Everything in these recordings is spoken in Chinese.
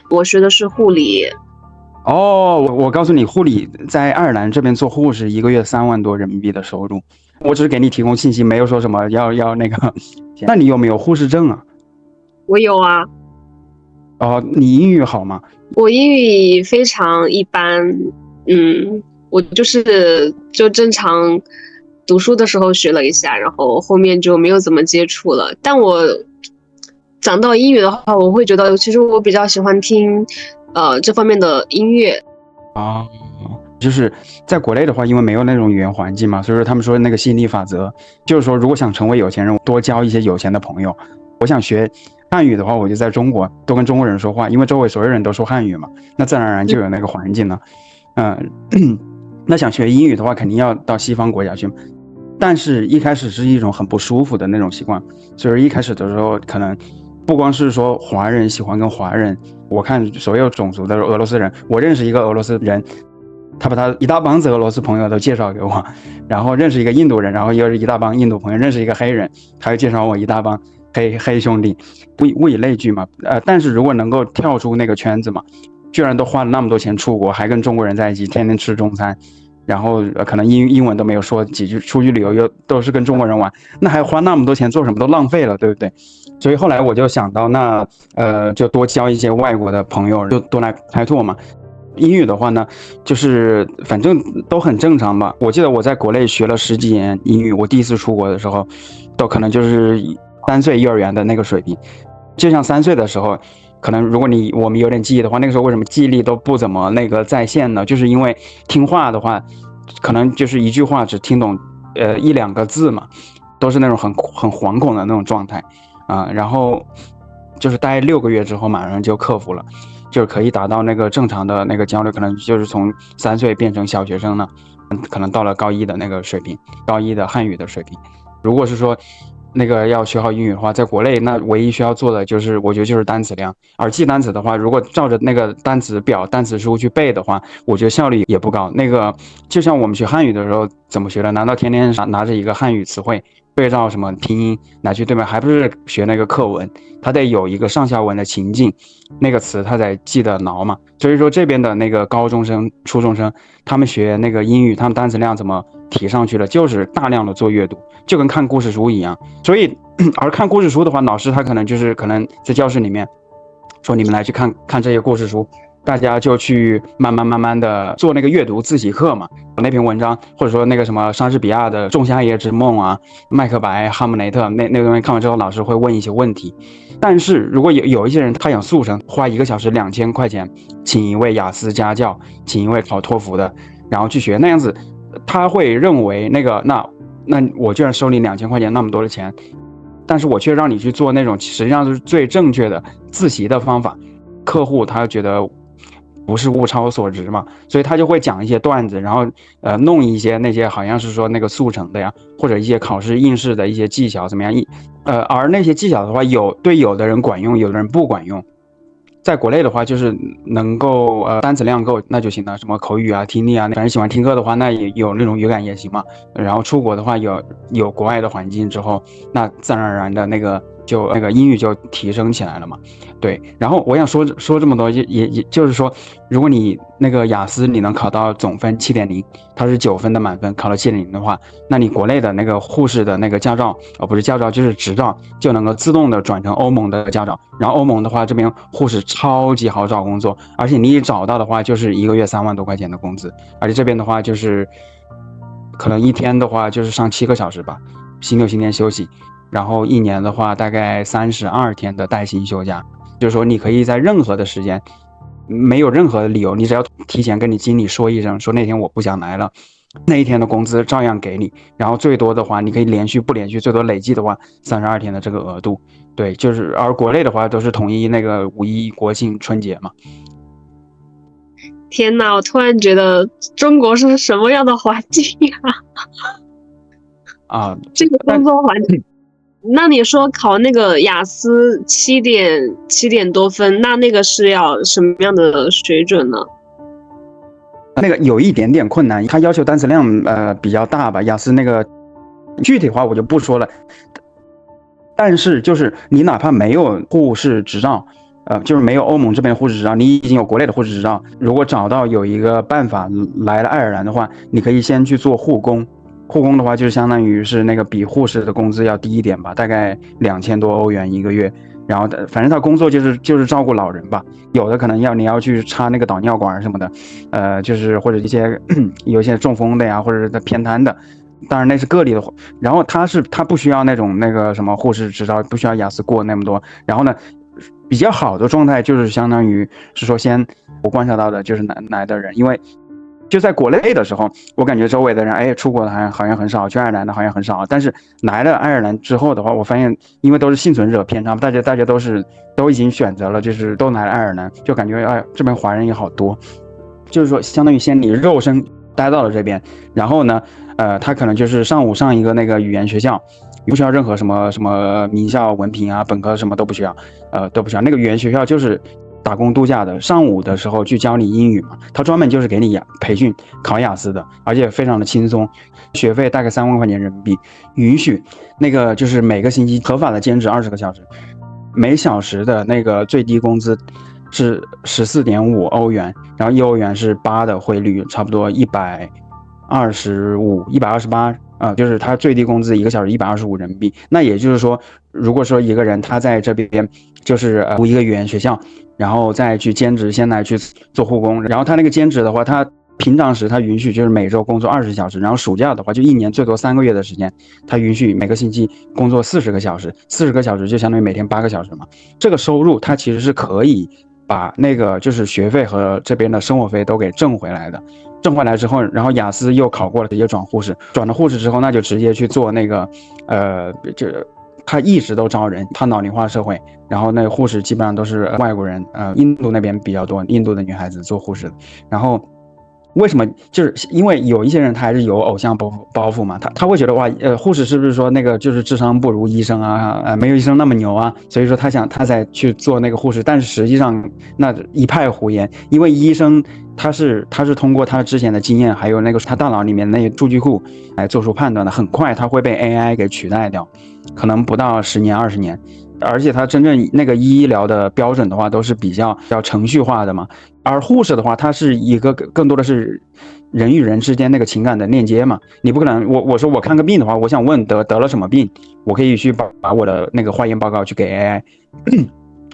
我学的是护理。哦，我告诉你，护理在爱尔兰这边做护士，一个月3万多人民币的收入。我只是给你提供信息，没有说什么要那个。那你有没有护士证啊？我有啊。哦，你英语好吗？我英语非常一般。我就正常读书的时候学了一下，然后后面就没有怎么接触了。但我讲到英语的话，我会觉得其实我比较喜欢听这方面的音乐。啊，就是在国内的话，因为没有那种语言环境嘛，所以说他们说那个吸引力法则，就是说如果想成为有钱人，多交一些有钱的朋友。我想学汉语的话，我就在中国多跟中国人说话，因为周围所有人都说汉语嘛，那自然而然就有那个环境了。那想学英语的话，肯定要到西方国家去，但是一开始是一种很不舒服的那种习惯，所以一开始的时候可能。不光是说华人喜欢跟华人，我看所有种族的俄罗斯人，我认识一个俄罗斯人，他把他一大帮子俄罗斯朋友都介绍给我，然后认识一个印度人，然后又是一大帮印度朋友，认识一个黑人，他又介绍我一大帮黑兄弟，物以类聚嘛。但是如果能够跳出那个圈子嘛，居然都花了那么多钱出国，还跟中国人在一起，天天吃中餐。然后可能英文都没有说几句，出去旅游又都是跟中国人玩，那还花那么多钱做什么？都浪费了，对不对？所以后来我就想到，那就多交一些外国的朋友，就多来开拓嘛。英语的话呢，就是反正都很正常吧。我记得我在国内学了10几年英语，我第一次出国的时候，都可能就是3岁幼儿园的那个水平。就像3岁的时候，可能如果我们有点记忆的话，那个时候为什么记忆力都不怎么那个在线呢？就是因为听话的话，可能就是一句话只听懂1-2个字嘛，都是那种很惶恐的那种状态啊。然后就是待6个月之后，马上就克服了，就是可以达到那个正常的那个交流，可能就是从3岁变成小学生呢，可能到了高1的那个水平，高1的汉语的水平。如果是说那个要学好英语的话，在国内那唯一需要做的就是，我觉得就是单词量。而记单词的话，如果照着那个单词表、单词书去背的话，我觉得效率也不高。那个就像我们学汉语的时候怎么学的？难道天天拿着一个汉语词汇对照什么拼音来去对吗？还不是学那个课文，它得有一个上下文的情境，那个词它才记得牢嘛。所以说这边的那个高中生、初中生，他们学那个英语，他们单词量怎么提上去了？就是大量的做阅读，就跟看故事书一样。所以，而看故事书的话，老师他可能在教室里面说你们来去看看这些故事书，大家就去慢慢的做那个阅读自习课嘛。那篇文章或者说那个什么莎士比亚的《仲夏夜之梦》啊、麦克白、哈姆雷特那个东西看完之后，老师会问一些问题。但是如果有一些人他想速成，花1个小时2000块钱，请一位雅思家教，请一位考托福的，然后去学那样子，他会认为那我居然收你2000块钱那么多的钱，但是我却让你去做那种实际上是最正确的自习的方法，客户他觉得不是物超所值嘛，所以他就会讲一些段子，然后弄一些那些好像是说那个速成的呀，或者一些考试应试的一些技巧怎么样，而那些技巧的话对有的人管用，有的人不管用。在国内的话，就是能够单词量够那就行了，什么口语啊、听力啊，反正喜欢听课的话，那也有那种语感也行嘛。然后出国的话，有国外的环境之后，那自然而然的那个英语就提升起来了嘛。对，然后我想说这么多，也就是说，如果你那个雅思你能考到总分7.0，它是9分的满分，考了7.0的话，那你国内的那个护士的那个驾照，不是驾照就是执照，就能够自动的转成欧盟的驾照。然后欧盟的话，这边护士超级好找工作，而且你一找到的话，就是一个月3万多块钱的工资，而且这边的话就是可能一天的话就是上7个小时吧，星期6、星期天休息。然后1年的话，大概32天的带薪休假，就是说你可以在任何的时间，没有任何的理由，你只要提前跟你经理说一声，说那天我不想来了，那一天的工资照样给你。然后最多的话，你可以连续不连续，最多累计的话32天的这个额度。对，就是而国内的话都是统一那个5·1、国庆、春节嘛。天哪，我突然觉得中国是什么样的环境啊？这个工作环境。那你说考那个雅思7点多分，那个是要什么样的水准呢？那个有一点点困难，它要求单词量比较大吧。雅思那个具体话我就不说了，但是就是你哪怕没有护士执照，就是没有欧盟这边的护士执照，你已经有国内的护士执照，如果找到有一个办法来了爱尔兰的话，你可以先去做护工。护工的话，就是相当于是那个比护士的工资要低一点吧，大概2000多欧元一个月。然后反正他工作就是照顾老人吧，有的可能你要去插那个导尿管什么的，就是或者一些有一些中风的呀，或者是偏瘫的，当然那是个例的。然后他不需要那个什么护士执照，不需要雅思过那么多。然后呢，比较好的状态就是相当于是说，我观察到的就是来的人，因为就在国内的时候，我感觉周围的人，出国的好像很少，去爱尔兰的好像很少。但是来了爱尔兰之后的话，我发现，因为都是幸存者偏差，大家都已经选择了，就是都来了爱尔兰，就感觉这边华人也好多，就是说相当于先你肉身待到了这边，然后呢，他可能就是上午上一个那个语言学校，不需要任何什么名校文凭啊，本科什么都不需要，都不需要。那个语言学校就是打工度假的，上午的时候去教你英语嘛，他专门就是给你培训考雅思的，而且非常的轻松，学费大概3万块钱人民币，允许那个就是每个星期合法的兼职20个小时，每小时的那个最低工资是14.5欧元，然后1欧元是8的汇率，差不多125、128就是他最低工资1个小时125人民币。那也就是说，如果说一个人他在这边就是读一个语言学校，然后再去兼职，先来去做护工，然后他那个兼职的话，他平常时他允许就是每周工作20小时，然后暑假的话就1年最多3个月的时间，他允许每个星期工作40个小时，40个小时就相当于每天8个小时嘛。这个收入他其实是可以把那个就是学费和这边的生活费都给挣回来的。挣回来之后，然后雅思又考过了，直接转护士，转了护士之后，那就直接去做那个他一直都招人，他老龄化社会，然后那个护士基本上都是外国人，印度那边比较多，印度的女孩子做护士的。然后为什么？就是因为有一些人他还是有偶像包袱嘛，他会觉得哇，护士是不是说那个就是智商不如医生啊，没有医生那么牛啊，所以说他才去做那个护士，但是实际上那一派胡言，因为医生他是通过他之前的经验，还有那个他大脑里面那些数据库来做出判断的，很快他会被 AI 给取代掉，可能不到10年20年。而且它真正那个医疗的标准的话，都是比较程序化的嘛。而护士的话，它是一个更多的是人与人之间那个情感的链接嘛。你不可能，我说我看个病的话，我想问得了什么病，我可以去把我的那个化验报告去给 AI。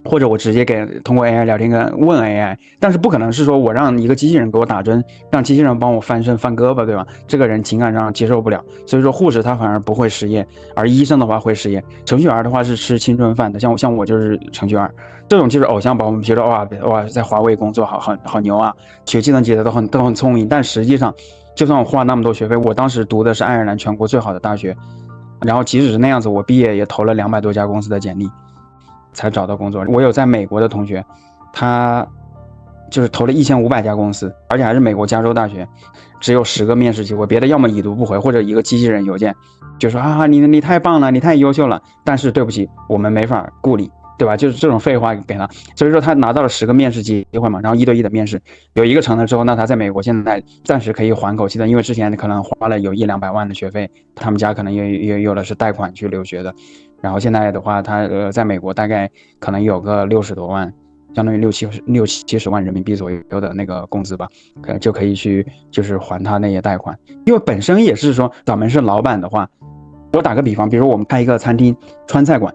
或者我直接通过 AI 聊天问 AI， 但是不可能是说我让一个机器人给我打针，让机器人帮我翻身翻胳膊，对吧？这个人情感上接受不了，所以说护士他反而不会失业，而医生的话会失业。程序员的话是吃青春饭的，像我就是程序员，这种就是偶像包，我们觉得哇在华为工作好牛啊，学计算机的都很聪明，但实际上就算我花那么多学费，我当时读的是爱尔兰全国最好的大学，然后即使是那样子，我毕业也投了200多家公司的简历。才找到工作。我有在美国的同学，他就是投了1500家公司，而且还是美国加州大学，只有10个面试机会，别的要么已读不回，或者一个机器人邮件，就说你太棒了，你太优秀了，但是对不起，我们没法雇你，对吧？就是这种废话给他。所以说他拿到了10个面试机会嘛，然后1对1的面试，有一个成了之后，那他在美国现在暂时可以缓口气的，因为之前可能花了有100-200万的学费，他们家可能也有的是贷款去留学的。然后现在的话，他在美国大概可能有个60多万，相当于60-70万人民币左右的那个工资吧，就可以去就是还他那些贷款。因为本身也是说咱们是老板的话，我打个比方，比如我们开一个餐厅川菜馆，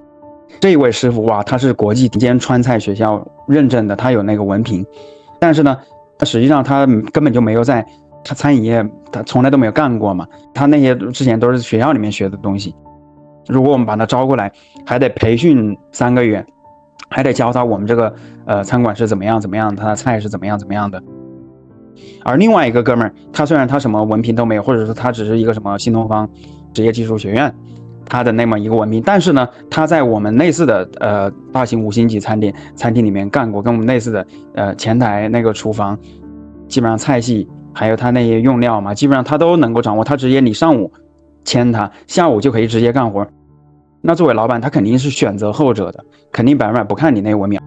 这一位师傅哇，他是国际顶尖川菜学校认证的，他有那个文凭，但是呢，实际上他根本就没有在他餐饮业，他从来都没有干过嘛，他那些之前都是学校里面学的东西。如果我们把他招过来，还得培训3个月，还得教他我们这个餐馆是怎么样，他的菜是怎么样的。而另外一个哥们儿，他虽然他什么文凭都没有，或者说他只是一个什么新东方职业技术学院他的那么一个文凭，但是呢，他在我们类似的大型5星级餐厅里面干过，跟我们类似的前台那个厨房，基本上菜系还有他那些用料嘛，基本上他都能够掌握。他直接你上午签他，下午就可以直接干活。那作为老板，他肯定是选择后者的，肯定100%不看你那个文凭。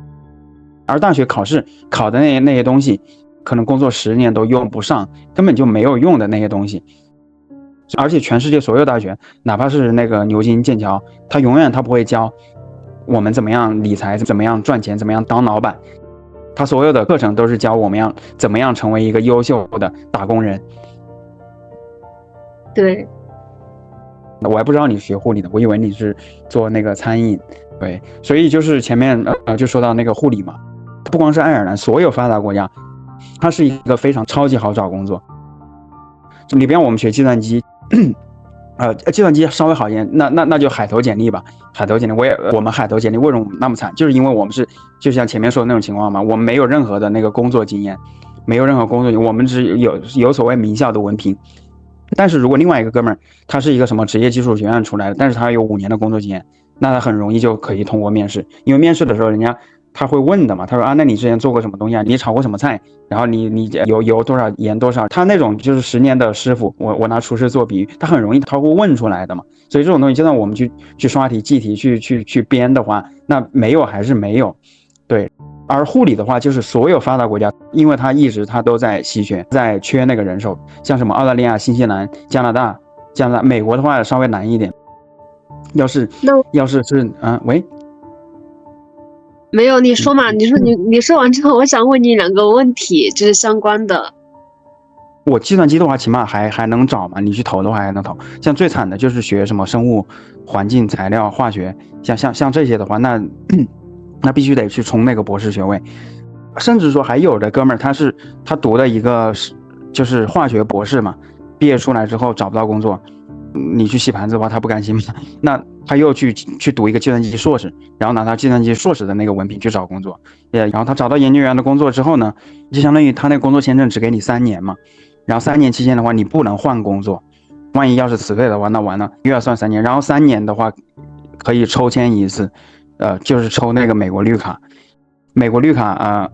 而大学考试考的那些东西，可能工作10年都用不上，根本就没有用的那些东西。而且全世界所有大学，哪怕是那个牛津、剑桥，他永远不会教我们怎么样理财，怎么样赚钱，怎么样当老板。他所有的课程都是教我们怎么样成为一个优秀的打工人。对，我还不知道你学护理的，我以为你是做那个餐饮。对，所以就是前面就说到那个护理嘛，不光是爱尔兰，所有发达国家，它是一个非常超级好找工作。里边我们学计算机，计算机稍微好一点，那就海投简历吧。海投简历，我们海投简历为什么那么惨？就是因为我们是就像前面说的那种情况嘛，我们没有任何的那个工作经验，没有任何工作经验，我们只有所谓名校的文凭。但是如果另外一个哥们儿，他是一个什么职业技术学院出来的，但是他有5年的工作经验，那他很容易就可以通过面试。因为面试的时候人家他会问的嘛，他说啊，那你之前做过什么东西啊？你炒过什么菜？然后你油多少，盐多少？他那种就是10年的师傅，我拿厨师做比喻，他很容易他会问出来的嘛。所以这种东西就算我们去刷题记题去编的话，那没有还是没有。对，而护理的话，就是所有发达国家，因为它一直都在稀缺，在缺那个人手，像什么澳大利亚、新西兰、加拿大、美国的话稍微难一点。要是喂。没有，你说嘛？你说完之后，我想问你2个问题，就是相关的。我计算机的话，起码还能找嘛，你去投的话还能投。像最惨的就是学什么生物、环境、材料、化学，像这些的话，那必须得去冲那个博士学位。甚至说还有的哥们儿，他读的一个就是化学博士嘛，毕业出来之后找不到工作，你去洗盘子的话，他不甘心嘛，那他又去读一个计算机硕士，然后拿他计算机硕士的那个文凭去找工作，然后他找到研究员的工作之后呢，就相当于他那个工作签证只给你3年嘛，然后3年期间的话，你不能换工作，万一要是辞退的话，那完了又要算3年，然后3年的话可以抽签一次，就是抽那个美国绿卡。美国绿卡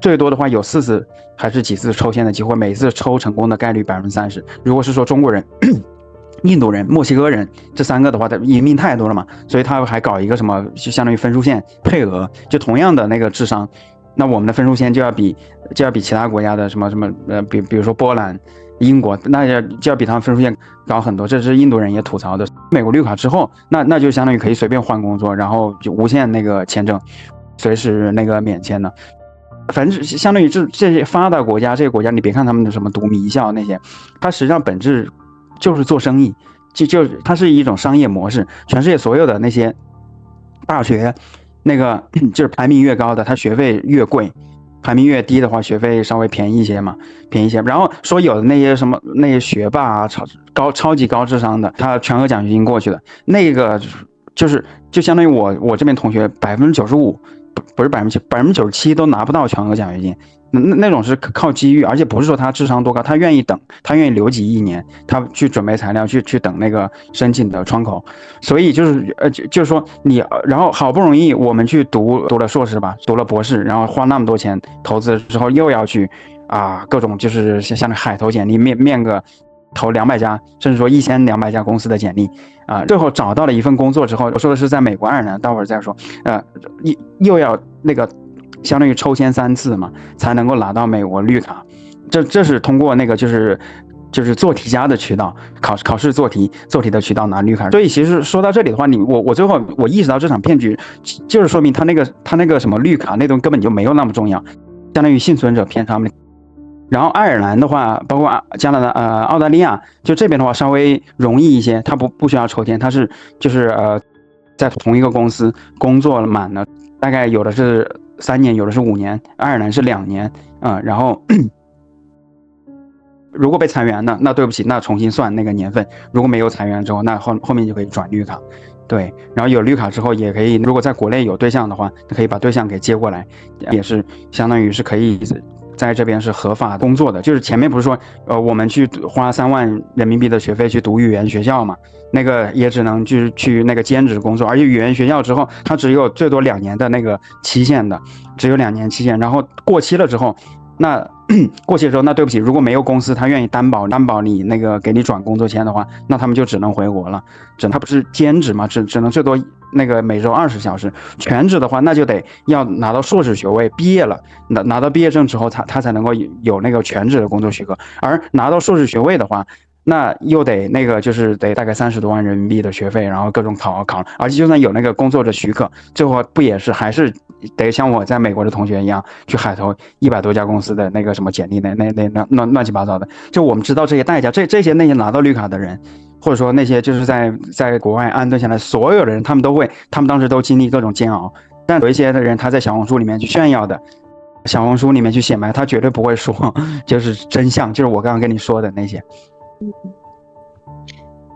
最多的话有4次还是几次抽签的机会，每次抽成功的概率30%。如果是说中国人、印度人、墨西哥人这3个的话，移民太多了嘛，所以他还搞一个什么，就相当于分数线配额，就同样的那个智商，那我们的分数线就要比其他国家的什么比如说波兰、英国，那就要比他们分数线高很多。这是印度人也吐槽的。美国绿卡之后，那就相当于可以随便换工作，然后就无限那个签证。随时那个免签的，反正相当于这些发达国家，这些国家你别看他们的什么读名校那些，它实际上本质就是做生意，就它是一种商业模式。全世界所有的那些大学，那个就是排名越高的，它学费越贵；排名越低的话，学费稍微便宜一些嘛，便宜一些。然后说有的那些什么那些学霸啊，超级高智商的，他全额奖学金过去的，那个就相当于我这边同学95%。不是97%都拿不到全额奖学金，那种是靠机遇，而且不是说他智商多高，他愿意等，他愿意留级1年，他去准备材料，去等那个申请的窗口。所以就是说你，然后好不容易我们去读了硕士吧，读了博士，然后花那么多钱投资之后，又要去各种就是像海投简历面个投200家，甚至说1200家公司的简历最后找到了一份工作之后，我说的是在美国爱尔兰，待会儿再说，又要那个相当于抽签3次嘛，才能够拿到美国绿卡。这是通过那个就是做题家的渠道，考试做题的渠道拿绿卡。所以其实说到这里的话，我最后我意识到这场骗局就是说明他那个什么绿卡那东西根本就没有那么重要，相当于幸存者偏差嘛。然后爱尔兰的话，包括加拿大、澳大利亚，就这边的话稍微容易一些，它不需要抽签，它是在同一个公司工作满了，大概有的是3年，有的是5年，爱尔兰是2年，然后如果被裁员了，那对不起，那重新算那个年份；如果没有裁员之后，那后面就可以转绿卡。对，然后有绿卡之后也可以，如果在国内有对象的话，可以把对象给接过来，也是相当于是可以在这边是合法工作的。就是前面不是说我们去花3万人民币的学费去读语言学校嘛，那个也只能去那个兼职工作，而且语言学校之后它只有最多2年的那个期限的，只有2年期限，然后过期了之后，那过期之后，那对不起，如果没有公司他愿意担保你那个给你转工作签的话，那他们就只能回国了。他不是兼职嘛，只能最多那个每周20小时。全职的话，那就得要拿到硕士学位，毕业了，拿到毕业证之后，他才能够有那个全职的工作许可。而拿到硕士学位的话，那又得那个就是得大概30多万人民币的学费，然后各种考，而且就算有那个工作的许可，最后不也是还是得像我在美国的同学一样去海投100多家公司的那个什么简历那乱七八糟的。就我们知道这些代价，这些那些拿到绿卡的人，或者说那些就是在国外安顿下来所有的人，他们当时都经历各种煎熬。但有一些的人他在小红书里面去炫耀的，小红书里面去显摆，他绝对不会说就是真相，就是我刚刚跟你说的那些。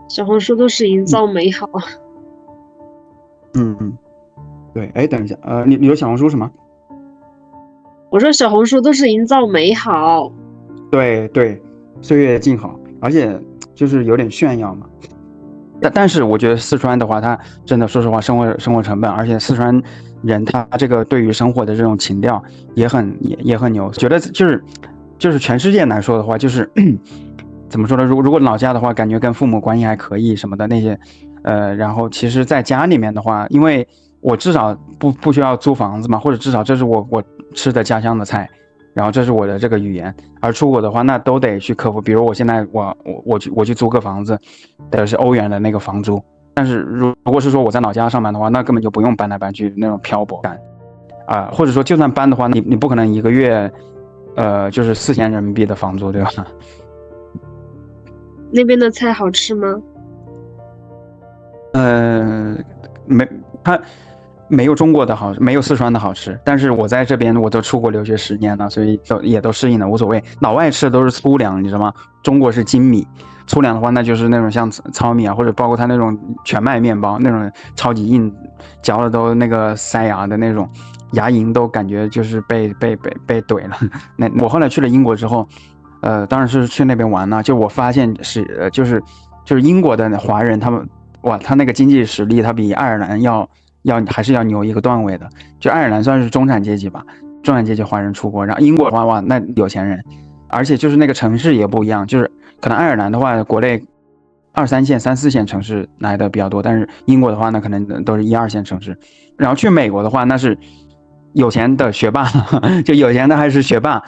小红书都是营造美好。对，哎，等一下，你说小红书什么？我说小红书都是营造美好。对，岁月静好，而且就是有点炫耀嘛。但是我觉得四川的话，它真的说实话，生活成本，而且四川人他这个对于生活的这种情调也很牛。觉得就是全世界来说的话，就是怎么说呢？如果老家的话，感觉跟父母关系还可以什么的那些，然后其实在家里面的话，因为我至少不需要租房子嘛，或者至少这是我吃的家乡的菜。然后这是我的这个语言，而出国的话，那都得去克服。比如我现在我去租个房子，的是欧元的那个房租。但是如果是说我在老家上班的话，那根本就不用搬来搬去那种漂泊感，或者说就算搬的话，你不可能一个月，就是4000人民币的房租，对吧？那边的菜好吃吗？它没有中国的好，没有四川的好吃。但是我在这边我都出国留学10年了，所以也都适应了，无所谓。老外吃的都是粗粮，你知道吗？中国是精米，粗粮的话那就是那种像糙米啊，或者包括它那种全麦面包，那种超级硬，嚼了都那个塞牙的那种，牙龈都感觉就是被怼了。那我后来去了英国之后，当然是去那边玩了，就我发现是就是英国的华人他们哇，他那个经济实力他比爱尔兰还是要牛一个段位的。就爱尔兰算是中产阶级吧，中产阶级华人出国，然后英国的话哇，那有钱人，而且就是那个城市也不一样，就是可能爱尔兰的话，国内2、3线、3、4线城市来的比较多，但是英国的话，那可能都是1、2线城市。然后去美国的话，那是有钱的学霸，就有钱的还是学霸。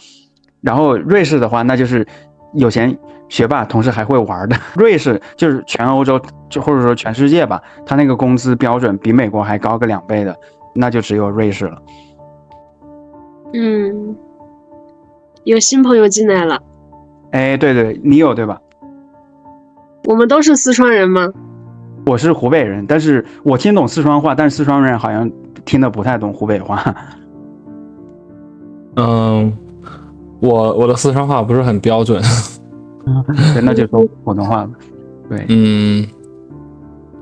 然后瑞士的话，那就是有钱学霸，同时还会玩的。瑞士就是全欧洲，就或者说全世界吧，他那个工资标准比美国还高个2倍的，那就只有瑞士了。有新朋友进来了。哎，对，你有对吧？我们都是四川人吗？我是湖北人，但是我听懂四川话，但是四川人好像听得不太懂湖北话。我的四川话不是很标准。对，那就说普通话了。对，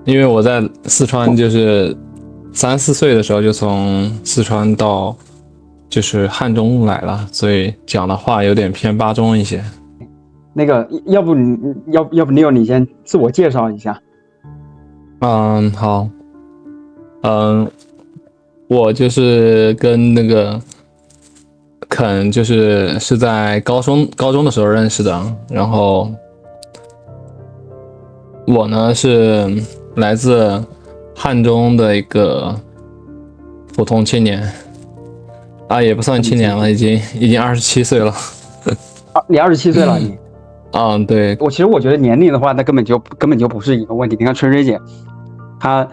因为我在四川就是3、4岁的时候就从四川到就是汉中来了，所以讲的话有点偏巴中一些。那个要不Neo你先自我介绍一下。好，我就是跟那个肯是在高中的时候认识的，然后我呢是来自汉中的一个普通青年，也不算青年了，已经27岁了。你27岁了你？对。其实我觉得年龄的话，那根本就不是一个问题。你看春水姐，她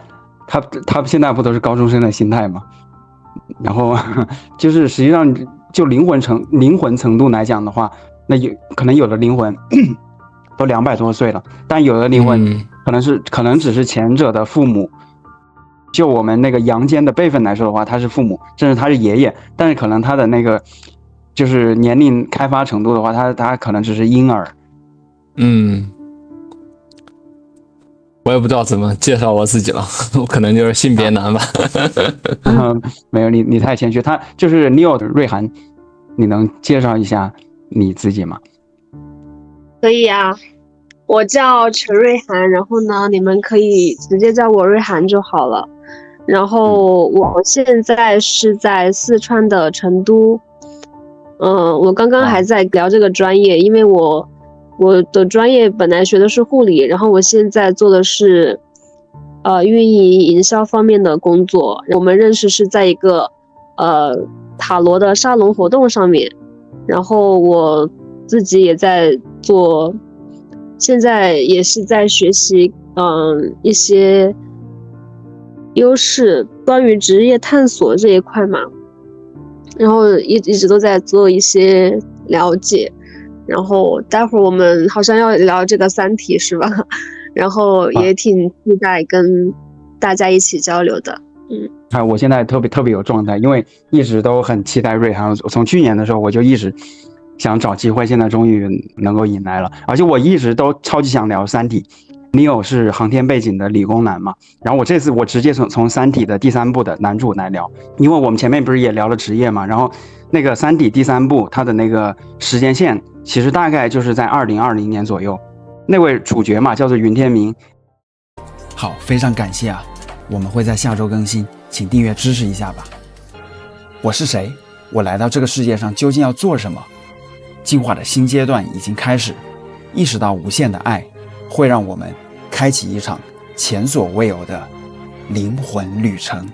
现在不都是高中生的心态吗？然后就是实际上就灵魂程度来讲的话，那可能有的灵魂都200多岁了，但有的灵魂可能只是前者的父母。就我们那个阳间的辈分来说的话，他是父母，甚至他是爷爷，但是可能他的那个就是年龄开发程度的话，他可能只是婴儿。我也不知道怎么介绍我自己了，我可能就是性别男吧。没有，你太谦虚。他就是 Neo 的瑞涵，你能介绍一下你自己吗？可以啊，我叫陈瑞涵，然后呢，你们可以直接叫我瑞涵就好了。然后我现在是在四川的成都。我刚刚还在聊这个专业，因为我的专业本来学的是护理，然后我现在做的是运营营销方面的工作。我们认识是在一个塔罗的沙龙活动上面，然后我自己也在做现在也是在学习一些优势关于职业探索这一块嘛，然后一直都在做一些了解，然后待会儿我们好像要聊这个三体是吧？然后也挺期待跟大家一起交流的。我现在特别有状态，因为一直都很期待瑞航，从去年的时候我就一直想找机会，现在终于能够迎来了。而且我一直都超级想聊三体。Neo 是航天背景的理工男嘛，然后我这次我直接从三体的第3部的男主来聊，因为我们前面不是也聊了职业嘛，然后那个三体第3部它的那个时间线其实大概就是在2020年左右，那位主角嘛叫做云天明。好，非常感谢啊，我们会在下周更新，请订阅支持一下吧。我是谁？我来到这个世界上究竟要做什么？进化的新阶段已经开始，意识到无限的爱会让我们开启一场前所未有的灵魂旅程。